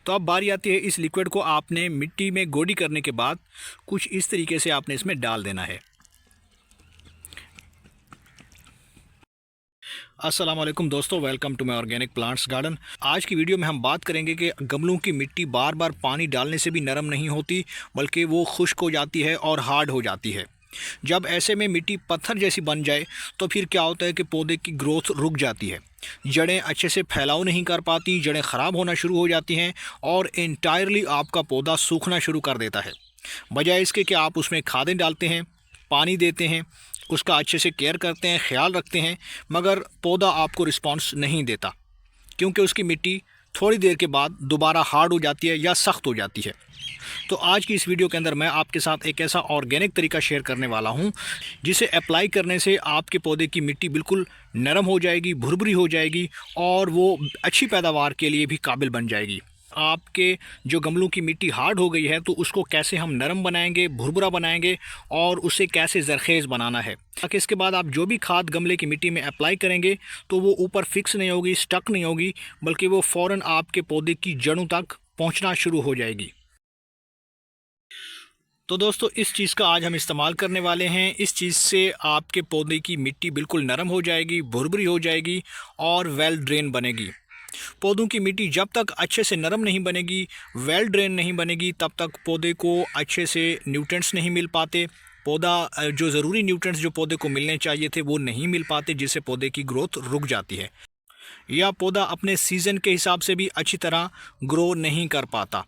तो अब बारी आती है इस लिक्विड को आपने मिट्टी में गोडी करने के बाद कुछ इस तरीके से आपने इसमें डाल देना है। अस्सलाम वालेकुम दोस्तों, welcome to my organic plants garden. आज की वीडियो में हम बात करेंगे कि गमलों की मिट्टी बार बार पानी डालने से भी नरम नहीं होती, बल्कि वो खुश्क हो जाती है और हार्ड हो जाती है। जब ऐसे में मिट्टी पत्थर जैसी बन जाए तो फिर क्या होता है कि पौधे की ग्रोथ रुक जाती है, जड़ें अच्छे से फैलाव नहीं कर पाती, जड़ें ख़राब होना शुरू हो जाती हैं और इंटायरली आपका पौधा सूखना शुरू कर देता है। बजाय इसके कि आप उसमें खादें डालते हैं, पानी देते हैं, उसका अच्छे से केयर करते हैं, ख्याल रखते हैं, मगर पौधा आपको रिस्पॉन्स नहीं देता, क्योंकि उसकी मिट्टी थोड़ी देर के बाद दोबारा हार्ड हो जाती है या सख्त हो जाती है। तो आज की इस वीडियो के अंदर मैं आपके साथ एक ऐसा ऑर्गेनिक तरीका शेयर करने वाला हूं, जिसे अप्लाई करने से आपके पौधे की मिट्टी बिल्कुल नरम हो जाएगी, भुरभुरी हो जाएगी और वो अच्छी पैदावार के लिए भी काबिल बन जाएगी। आपके जो गमलों की मिट्टी हार्ड हो गई है तो उसको कैसे हम नरम बनाएंगे, भुरभुरा बनाएंगे और उसे कैसे ज़रखेज़ बनाना है, ताकि इसके बाद आप जो भी खाद गमले की मिट्टी में अप्लाई करेंगे तो वो ऊपर फिक्स नहीं होगी, स्टक नहीं होगी, बल्कि वो फ़ौरन आपके पौधे की जड़ों तक पहुंचना शुरू हो जाएगी। तो दोस्तों, इस चीज़ का आज हम इस्तेमाल करने वाले हैं। इस चीज़ से आपके पौधे की मिट्टी बिल्कुल नरम हो जाएगी, भुरभुरी हो जाएगी और वेल ड्रेन बनेगी। पौधों की मिट्टी जब तक अच्छे से नरम नहीं बनेगी, वेल ड्रेन नहीं बनेगी, तब तक पौधे को अच्छे से न्यूट्रिएंट्स नहीं मिल पाते। पौधा जो ज़रूरी न्यूट्रिएंट्स जो पौधे को मिलने चाहिए थे वो नहीं मिल पाते, जिससे पौधे की ग्रोथ रुक जाती है या पौधा अपने सीज़न के हिसाब से भी अच्छी तरह ग्रो नहीं कर पाता।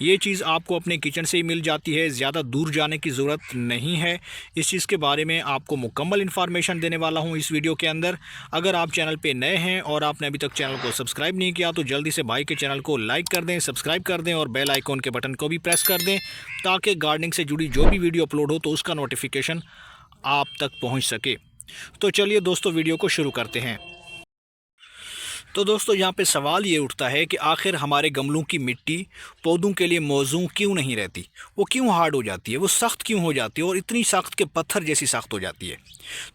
ये चीज़ आपको अपने किचन से ही मिल जाती है, ज़्यादा दूर जाने की ज़रूरत नहीं है। इस चीज़ के बारे में आपको मुकम्मल इन्फॉर्मेशन देने वाला हूँ इस वीडियो के अंदर। अगर आप चैनल पे नए हैं और आपने अभी तक चैनल को सब्सक्राइब नहीं किया तो जल्दी से भाई के चैनल को लाइक कर दें, सब्सक्राइब कर दें और बेल आइकॉन के बटन को भी प्रेस कर दें, ताकि गार्डनिंग से जुड़ी जो भी वीडियो अपलोड हो तो उसका नोटिफिकेशन आप तक पहुँच सके। तो चलिए दोस्तों, वीडियो को शुरू करते हैं। तो दोस्तों, यहाँ पे सवाल ये उठता है कि आखिर हमारे गमलों की मिट्टी पौधों के लिए मौजूद क्यों नहीं रहती, वो क्यों हार्ड हो जाती है, वो सख्त क्यों हो जाती है और इतनी सख्त के पत्थर जैसी सख्त हो जाती है।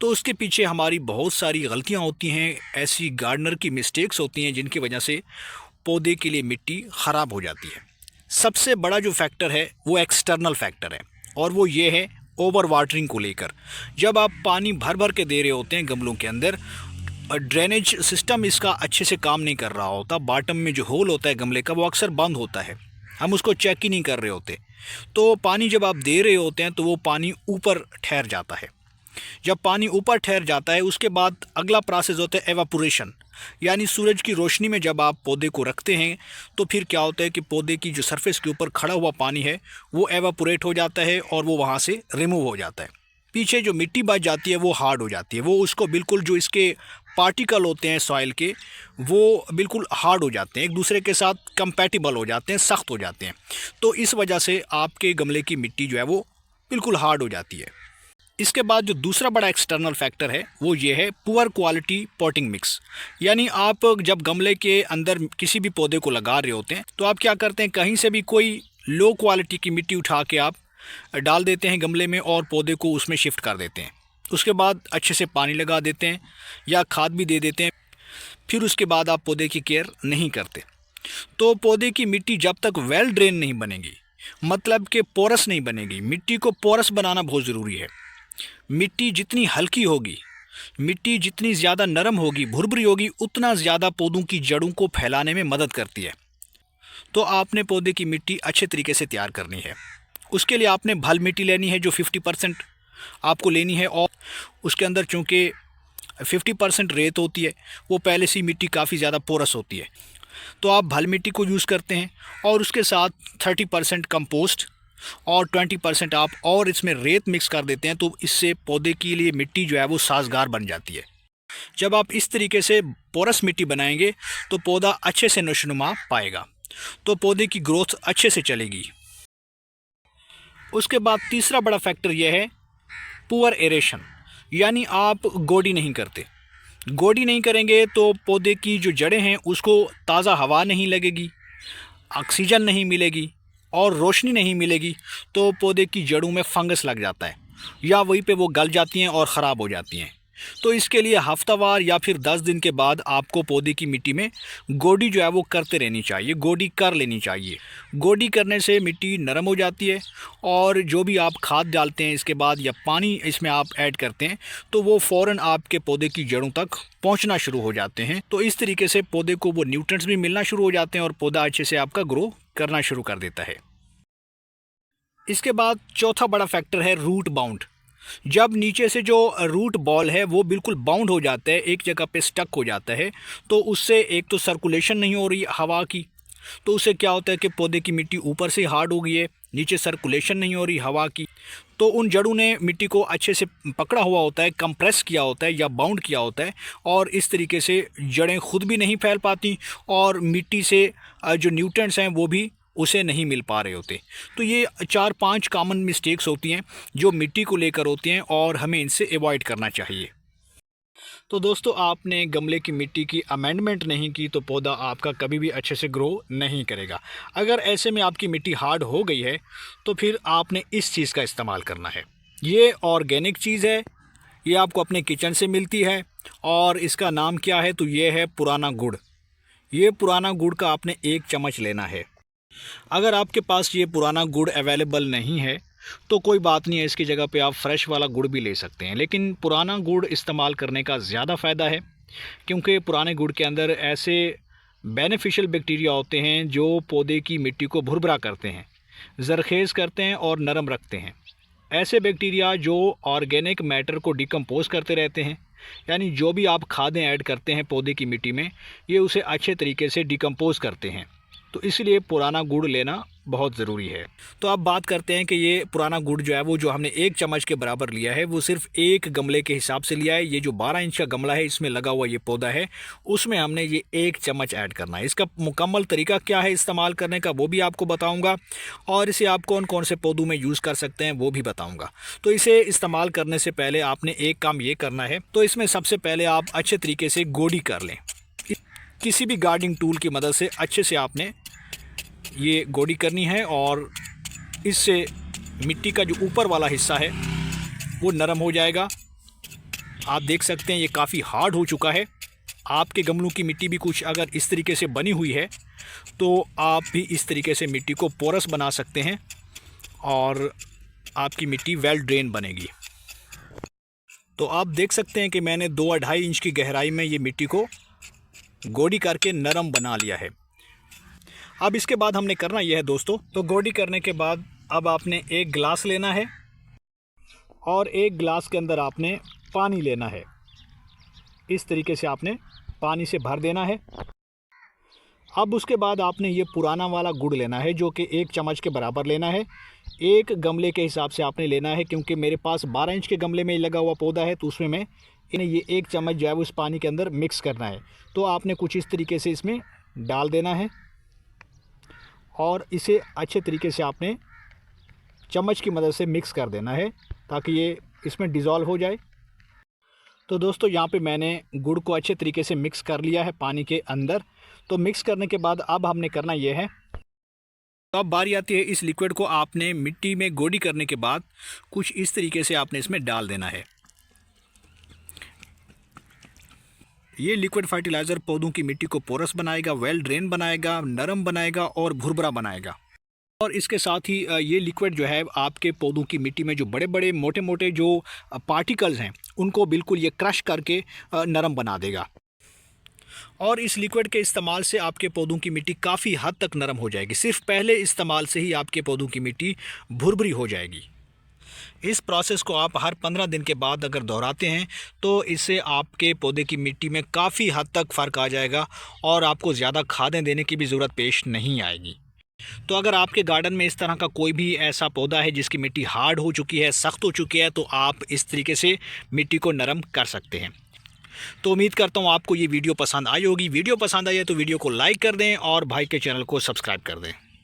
तो उसके पीछे हमारी बहुत सारी गलतियाँ होती हैं, ऐसी गार्डनर की मिस्टेक्स होती हैं जिनकी वजह से पौधे के लिए मिट्टी ख़राब हो जाती है। सबसे बड़ा जो फैक्टर है वो एक्सटर्नल फैक्टर है और वो ये है ओवर वाटरिंग को लेकर। जब आप पानी भर भर के दे रहे होते हैं गमलों के अंदर, ड्रेनेज सिस्टम इसका अच्छे से काम नहीं कर रहा होता, बॉटम में जो होल होता है गमले का वो अक्सर बंद होता है, हम उसको चेक ही नहीं कर रहे होते। तो पानी जब आप दे रहे होते हैं तो वो पानी ऊपर ठहर जाता है। जब पानी ऊपर ठहर जाता है उसके बाद अगला प्रोसेस होता है एवापोरेशन, यानी सूरज की रोशनी में जब आप पौधे को रखते हैं तो फिर क्या होता है कि पौधे की जो सरफेस के ऊपर खड़ा हुआ पानी है वो एवापोरेट हो जाता है और वो वहाँ से रिमूव हो जाता है। पीछे जो मिट्टी बच जाती है वो हार्ड हो जाती है, वो उसको बिल्कुल जो इसके पार्टिकल होते हैं सॉइल के वो बिल्कुल हार्ड हो जाते हैं, एक दूसरे के साथ कंपैटिबल हो जाते हैं, सख्त हो जाते हैं। तो इस वजह से आपके गमले की मिट्टी जो है वो बिल्कुल हार्ड हो जाती है। इसके बाद जो दूसरा बड़ा एक्सटर्नल फैक्टर है वो ये है पुअर क्वालिटी पॉटिंग मिक्स। यानी आप जब गमले के अंदर किसी भी पौधे को लगा रहे होते हैं तो आप क्या करते हैं, कहीं से भी कोई लो क्वालिटी की मिट्टी उठा के आप डाल देते हैं गमले में और पौधे को उसमें शिफ्ट कर देते हैं। उसके बाद अच्छे से पानी लगा देते हैं या खाद भी दे देते हैं, फिर उसके बाद आप पौधे की केयर नहीं करते। तो पौधे की मिट्टी जब तक वेल ड्रेन नहीं बनेगी, मतलब कि पोरस नहीं बनेगी, मिट्टी को पोरस बनाना बहुत ज़रूरी है। मिट्टी जितनी हल्की होगी, मिट्टी जितनी ज़्यादा नरम होगी, भुरभुरी होगी, उतना ज़्यादा पौधों की जड़ों को फैलाने में मदद करती है। तो आपने पौधे की मिट्टी अच्छे तरीके से तैयार करनी है। उसके लिए आपने भल मिट्टी लेनी है जो 50% आपको लेनी है, और उसके अंदर चूँकि 50% रेत होती है, वो पहले से मिट्टी काफ़ी ज़्यादा पोरस होती है, तो आप भल मिट्टी को यूज़ करते हैं और उसके साथ 30% कंपोस्ट और 20% आप और इसमें रेत मिक्स कर देते हैं। तो इससे पौधे के लिए मिट्टी जो है वो साजगार बन जाती है। जब आप इस तरीके से पोरस मिट्टी बनाएंगे तो पौधा अच्छे से नशोनुमा पाएगा, तो पौधे की ग्रोथ अच्छे से चलेगी। उसके बाद तीसरा बड़ा फैक्टर यह है पुअर एरेशन, यानी आप गोडी नहीं करते। गोडी नहीं करेंगे तो पौधे की जो जड़ें हैं उसको ताज़ा हवा नहीं लगेगी, ऑक्सीजन नहीं मिलेगी और रोशनी नहीं मिलेगी, तो पौधे की जड़ों में फंगस लग जाता है या वहीं पे वो गल जाती हैं और ख़राब हो जाती हैं। तो इसके लिए हफ्तावार या फिर 10 दिन के बाद आपको पौधे की मिट्टी में गोडी जो है वो करते रहनी चाहिए, गोडी कर लेनी चाहिए। गोडी करने से मिट्टी नरम हो जाती है और जो भी आप खाद डालते हैं इसके बाद या पानी इसमें आप ऐड करते हैं तो वो फ़ौरन आपके पौधे की जड़ों तक पहुंचना शुरू हो जाते हैं। तो इस तरीके से पौधे को वो न्यूट्रिएंट्स भी मिलना शुरू हो जाते हैं और पौधा अच्छे से आपका ग्रो करना शुरू कर देता है। इसके बाद चौथा बड़ा फैक्टर है रूट बाउंड। जब नीचे से जो रूट बॉल है वो बिल्कुल बाउंड हो जाता है, एक जगह पे स्टक हो जाता है, तो उससे एक तो सर्कुलेशन नहीं हो रही हवा की, तो उससे क्या होता है कि पौधे की मिट्टी ऊपर से हार्ड हो गई है, नीचे सर्कुलेशन नहीं हो रही हवा की, तो उन जड़ों ने मिट्टी को अच्छे से पकड़ा हुआ होता है, कंप्रेस किया होता है या बाउंड किया होता है, और इस तरीके से जड़ें खुद भी नहीं फैल पाती और मिट्टी से जो न्यूट्रिएंट्स हैं वो भी उसे नहीं मिल पा रहे होते। तो ये 4-5 कॉमन मिस्टेक्स होती हैं जो मिट्टी को लेकर होती हैं और हमें इनसे अवॉइड करना चाहिए। तो दोस्तों, आपने गमले की मिट्टी की अमेंडमेंट नहीं की तो पौधा आपका कभी भी अच्छे से ग्रो नहीं करेगा। अगर ऐसे में आपकी मिट्टी हार्ड हो गई है तो फिर आपने इस चीज़ का इस्तेमाल करना है। ये ऑर्गेनिक चीज़ है, ये आपको अपने किचन से मिलती है और इसका नाम क्या है तो ये है पुराना गुड़। ये पुराना गुड़ का आपने 1 चम्मच लेना है। अगर आपके पास ये पुराना गुड़ अवेलेबल नहीं है तो कोई बात नहीं है, इसकी जगह पे आप फ्रेश वाला गुड़ भी ले सकते हैं, लेकिन पुराना गुड़ इस्तेमाल करने का ज़्यादा फ़ायदा है क्योंकि पुराने गुड़ के अंदर ऐसे बेनिफिशियल बैक्टीरिया होते हैं जो पौधे की मिट्टी को भुरभुरा करते हैं, ज़रखेज़ करते हैं और नरम रखते हैं। ऐसे बैक्टीरिया जो ऑर्गेनिक मैटर को डिकम्पोज करते रहते हैं, यानी जो भी आप खादें ऐड करते हैं पौधे की मिट्टी में ये उसे अच्छे तरीके से डिकम्पोज करते हैं, तो इसलिए पुराना गुड़ लेना बहुत ज़रूरी है। तो अब बात करते हैं कि ये पुराना गुड़ जो है वो जो हमने 1 चम्मच के बराबर लिया है वो सिर्फ एक गमले के हिसाब से लिया है। ये जो 12 इंच का गमला है इसमें लगा हुआ ये पौधा है, उसमें हमने ये 1 चम्मच ऐड करना है। इसका मुकम्मल तरीका क्या है इस्तेमाल करने का वो भी आपको बताऊँगा और इसे आप कौन कौन से पौधों में यूज़ कर सकते हैं वो भी बताऊँगा। तो इसे इस्तेमाल करने से पहले आपने एक काम ये करना है, तो इसमें सबसे पहले आप अच्छे तरीके से गोडी कर लें। किसी भी गार्डनिंग टूल की मदद से अच्छे से आपने ये गोडी करनी है और इससे मिट्टी का जो ऊपर वाला हिस्सा है वो नरम हो जाएगा। आप देख सकते हैं ये काफ़ी हार्ड हो चुका है। आपके गमलों की मिट्टी भी कुछ अगर इस तरीके से बनी हुई है तो आप भी इस तरीके से मिट्टी को पोरस बना सकते हैं और आपकी मिट्टी वेल ड्रेन बनेगी। तो आप देख सकते हैं कि मैंने 2-2.5 इंच की गहराई में ये मिट्टी को गोडी करके नरम बना लिया है। अब इसके बाद हमने करना यह है दोस्तों, तो गोडी करने के बाद अब आपने 1 गिलास लेना है और 1 गिलास के अंदर आपने पानी लेना है। इस तरीके से आपने पानी से भर देना है। अब उसके बाद आपने ये पुराना वाला गुड़ लेना है जो कि 1 चम्मच के बराबर लेना है। एक गमले के हिसाब से आपने लेना है क्योंकि मेरे पास 12 इंच के गमले में लगा हुआ पौधा है तो उसमें मैं इन्हें ये 1 चम्मच जो है उस पानी के अंदर मिक्स करना है। तो आपने कुछ इस तरीके से इसमें डाल देना है और इसे अच्छे तरीके से आपने चम्मच की मदद से मिक्स कर देना है ताकि ये इसमें डिज़ोल्व हो जाए। तो दोस्तों यहाँ पे मैंने गुड़ को अच्छे तरीके से मिक्स कर लिया है पानी के अंदर। तो मिक्स करने के बाद अब हमने करना ये है, तो अब बारी आती है इस लिक्विड को आपने मिट्टी में गोडी करने के बाद कुछ इस तरीके से आपने इसमें डाल देना है। ये लिक्विड फर्टिलाइज़र पौधों की मिट्टी को पोरस बनाएगा, वेल ड्रेन बनाएगा, नरम बनाएगा और भुरभुरा बनाएगा। और इसके साथ ही ये लिक्विड जो है आपके पौधों की मिट्टी में जो बड़े बड़े मोटे मोटे जो पार्टिकल्स हैं उनको बिल्कुल ये क्रश करके नरम बना देगा। और इस लिक्विड के इस्तेमाल से आपके पौधों की मिट्टी काफ़ी हद तक नरम हो जाएगी। सिर्फ पहले इस्तेमाल से ही आपके पौधों की मिट्टी भुरभुरी हो जाएगी। इस प्रोसेस को आप हर 15 दिन के बाद अगर दोहराते हैं तो इससे आपके पौधे की मिट्टी में काफ़ी हद तक फ़र्क आ जाएगा और आपको ज़्यादा खादें देने की भी ज़रूरत पेश नहीं आएगी। तो अगर आपके गार्डन में इस तरह का कोई भी ऐसा पौधा है जिसकी मिट्टी हार्ड हो चुकी है, सख्त हो चुकी है, तो आप इस तरीके से मिट्टी को नरम कर सकते हैं। तो उम्मीद करता हूँ आपको ये वीडियो पसंद आई होगी। वीडियो पसंद आई है तो वीडियो को लाइक कर दें और भाई के चैनल को सब्सक्राइब कर दें।